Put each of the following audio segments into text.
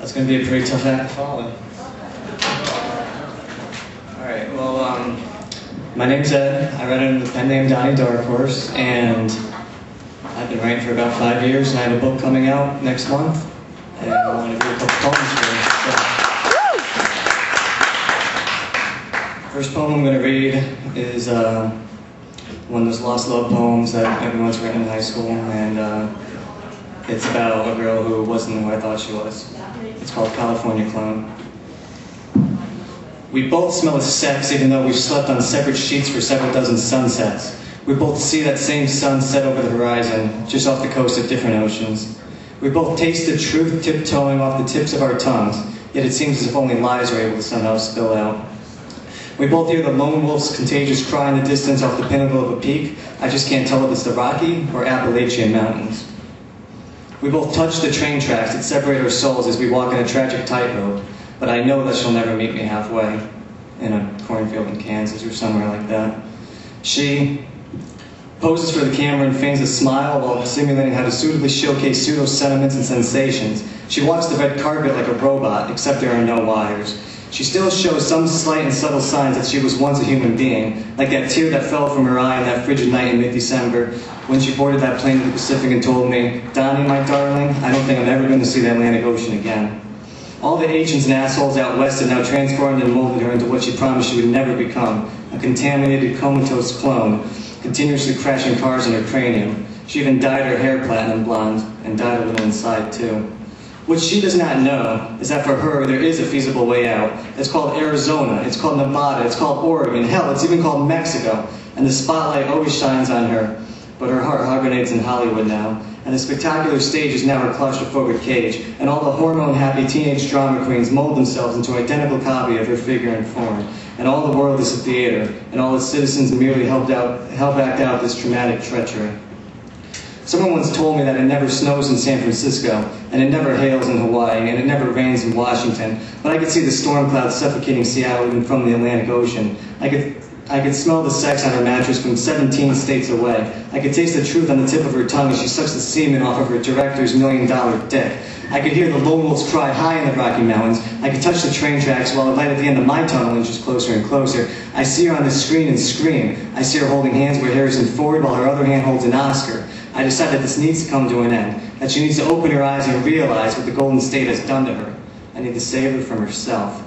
That's going to be a pretty tough act to follow. Alright, well, my name's Ed. I write under the pen name Donnie Darkhorse, and I've been writing for about 5 years, and I have a book coming out next month, and I want to read a couple poems for you. So. First poem I'm going to read is one of those lost love poems that everyone's written in high school, and it's about a girl who wasn't who I thought she was. It's called California Clone. We both smell of sex even though we've slept on separate sheets for several dozen sunsets. We both see that same sun set over the horizon, just off the coast of different oceans. We both taste the truth tiptoeing off the tips of our tongues, yet it seems as if only lies are able to somehow spill out. We both hear the lone wolf's contagious cry in the distance off the pinnacle of a peak. I just can't tell if it's the Rocky or Appalachian Mountains. We both touch the train tracks that separate our souls as we walk in a tragic tightrope, but I know that she'll never meet me halfway, in a cornfield in Kansas or somewhere like that. She poses for the camera and feigns a smile while simulating how to suitably showcase pseudo-sentiments and sensations. She walks the red carpet like a robot, except there are no wires. She still shows some slight and subtle signs that she was once a human being, like that tear that fell from her eye on that frigid night in mid-December when she boarded that plane to the Pacific and told me, "Donnie, my darling, I don't think I'm ever going to see the Atlantic Ocean again." All the agents and assholes out west have now transformed and molded her into what she promised she would never become, a contaminated, comatose clone, continuously crashing cars in her cranium. She even dyed her hair platinum blonde, and died a little inside too. What she does not know is that for her, there is a feasible way out. It's called Arizona, it's called Nevada, it's called Oregon, hell, it's even called Mexico. And the spotlight always shines on her. But her heart hibernates in Hollywood now. And the spectacular stage is now her claustrophobic cage. And all the hormone-happy teenage drama queens mold themselves into an identical copy of her figure and form. And all the world is a theater. And all its citizens merely help act out this traumatic treachery. Someone once told me that it never snows in San Francisco, and it never hails in Hawaii, and it never rains in Washington, but I could see the storm clouds suffocating Seattle even from the Atlantic Ocean. I could smell the sex on her mattress from 17 states away. I could taste the truth on the tip of her tongue as she sucks the semen off of her director's $1 million dick. I could hear the lone wolf's cry high in the Rocky Mountains. I could touch the train tracks while the light at the end of my tunnel inches closer and closer. I see her on the screen and scream. I see her holding hands with Harrison Ford while her other hand holds an Oscar. I decide that this needs to come to an end, that she needs to open her eyes and realize what the Golden State has done to her. I need to save her from herself.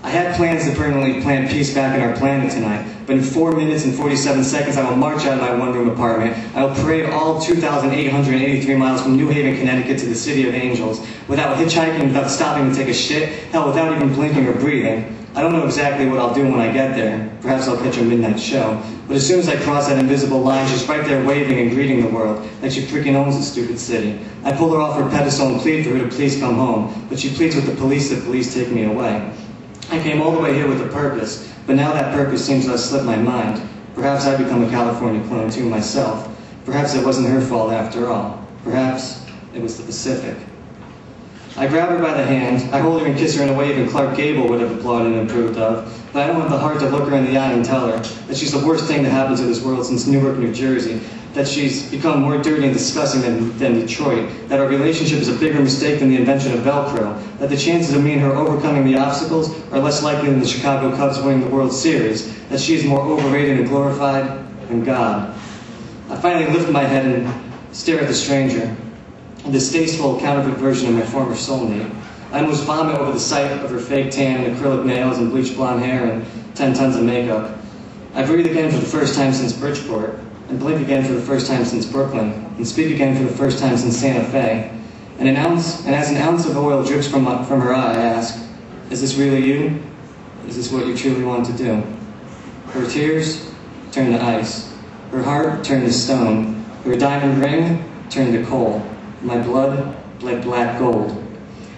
I had plans to permanently plant peace back in our planet tonight, but in 4 minutes and 47 seconds I will march out of my one-room apartment. I will parade all 2,883 miles from New Haven, Connecticut to the City of Angels, without hitchhiking, without stopping to take a shit, hell, without even blinking or breathing. I don't know exactly what I'll do when I get there. Perhaps I'll catch a midnight show. But as soon as I cross that invisible line, she's right there waving and greeting the world, like she freaking owns the stupid city. I pull her off her pedestal and plead for her to please come home, but she pleads with the police take me away. I came all the way here with a purpose, but now that purpose seems to have slipped my mind. Perhaps I've become a California clone too myself. Perhaps it wasn't her fault after all. Perhaps it was the Pacific. I grab her by the hand, I hold her and kiss her in a way even Clark Gable would have applauded and approved of, but I don't have the heart to look her in the eye and tell her that she's the worst thing to happen to this world since Newark, New Jersey, that she's become more dirty and disgusting than Detroit, that our relationship is a bigger mistake than the invention of Velcro, that the chances of me and her overcoming the obstacles are less likely than the Chicago Cubs winning the World Series, that she is more overrated and glorified than God. I finally lift my head and stare at the stranger, a distasteful counterfeit version of my former soulmate. I almost vomit over the sight of her fake tan and acrylic nails and bleached blonde hair and 10 tons of makeup. I breathe again for the first time since Bridgeport, and blink again for the first time since Brooklyn, and speak again for the first time since Santa Fe. And as an ounce of oil drips from her eye, I ask, "Is this really you? Is this what you truly want to do?" Her tears turn to ice. Her heart turned to stone. Her diamond ring turned to coal. My blood bled black gold.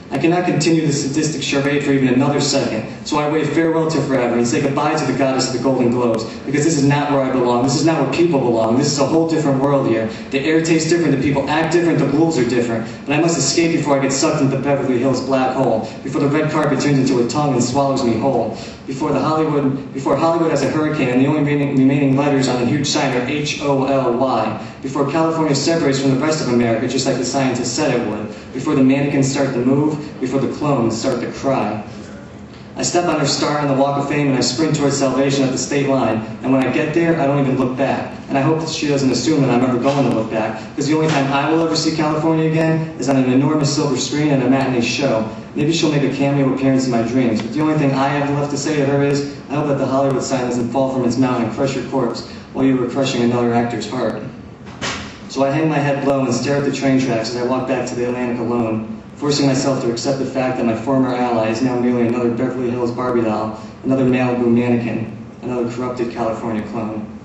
I cannot continue this sadistic charade for even another second, so I wave farewell to forever and say goodbye to the goddess of the Golden Globes, because this is not where I belong, this is not where people belong, this is a whole different world here. The air tastes different, the people act different, the rules are different, but I must escape before I get sucked into Beverly Hills black hole, before the red carpet turns into a tongue and swallows me whole, before Hollywood has a hurricane and the only remaining letters on a huge sign are H-O-L-Y, before California separates from the rest of America just like the scientists said it would. before the mannequins start to move, before the clones start to cry. I step on her star on the Walk of Fame and I sprint towards salvation at the state line, and when I get there, I don't even look back. And I hope that she doesn't assume that I'm ever going to look back, because the only time I will ever see California again is on an enormous silver screen at a matinee show. Maybe she'll make a cameo appearance in my dreams, but the only thing I have left to say to her is, I hope that the Hollywood sign doesn't fall from its mount and crush your corpse while you were crushing another actor's heart. So I hang my head low and stare at the train tracks as I walk back to the Atlantic alone, forcing myself to accept the fact that my former ally is now merely another Beverly Hills Barbie doll, another Malibu mannequin, another corrupted California clone.